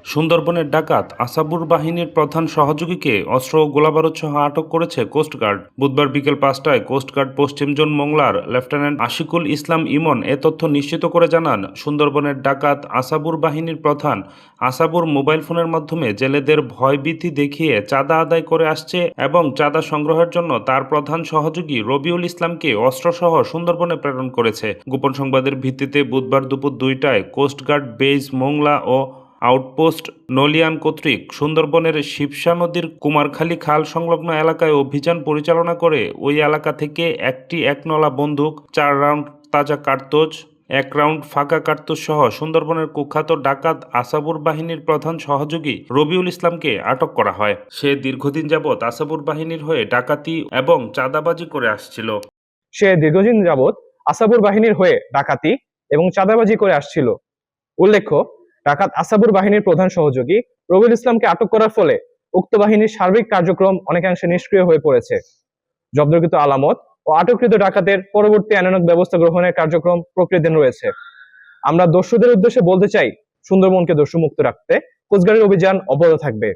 সুন্দরবনের ডাকাত আসাবুর বাহিনীর প্রধান সহযোগীকে অস্ত্র ও গোলাবারুদ সহ আটক করেছে কোস্টগার্ড। বুধবার বিকেল ৫টায় কোস্টগার্ড পশ্চিম জোন মোংলার লেফটেন্যান্ট আশিকুল ইসলাম ইমন এ তথ্য নিশ্চিত করে জানান, সুন্দরবনের ডাকাত আসাবুর বাহিনীর প্রধান আসাবুর মোবাইল ফোনের মাধ্যমে জেলেদের ভয়ভীতি দেখিয়ে চাঁদা আদায় করে আসছে এবং চাঁদা সংগ্রহের জন্য তার প্রধান সহযোগী রবিউল ইসলামকে অস্ত্রসহ সুন্দরবনে প্রেরণ করেছে। গোপন সংবাদের ভিত্তিতে বুধবার দুপুর ২টায় কোস্টগার্ড বেজ মোংলা ও আউটপোস্ট নলিয়ান কর্তৃক সুন্দরবনের শিবসা নদীর কুমারখালী খাল সংলগ্ন এলাকায় অভিযান পরিচালনা করে ওই এলাকা থেকে একটি একনলা বন্দুক, ৪ রাউন্ড তাজা কার্তুজ, ১ রাউন্ড ফাঁকা কার্তুজ সহ সুন্দরবনের কুখ্যাত ডাকাত আসাবুর বাহিনীর প্রধান সহযোগী রবিউল ইসলামকে আটক করা হয়। সে দীর্ঘদিন যাবৎ আসাবুর বাহিনীর হয়ে ডাকাতি এবং চাঁদাবাজি করে আসছিল। আসাবুর বাহিনীর হয়ে ডাকাতি এবং চাঁদাবাজি করে আসছিল। উল্লেখ্য, ডাকাত আসাবুর বাহিনীর প্রধান সহযোগী রবিউল ইসলামকে আটক করার ফলে উক্ত বাহিনীর সার্বিক কার্যক্রম অনেকাংশে নিষ্ক্রিয় হয়ে পড়েছে। জব্দকৃত আলামত ও আটককৃত ডাকাতের পরবর্তী আইনানুগ ব্যবস্থা গ্রহণের কার্যক্রম প্রক্রিয়াধীন রয়েছে। আমরা দস্যুদের উদ্দেশ্যে বলতে চাই, সুন্দরবনকে দস্যুমুক্ত রাখতে কোস্টগার্ডের অভিযান অব্যাহত থাকবে।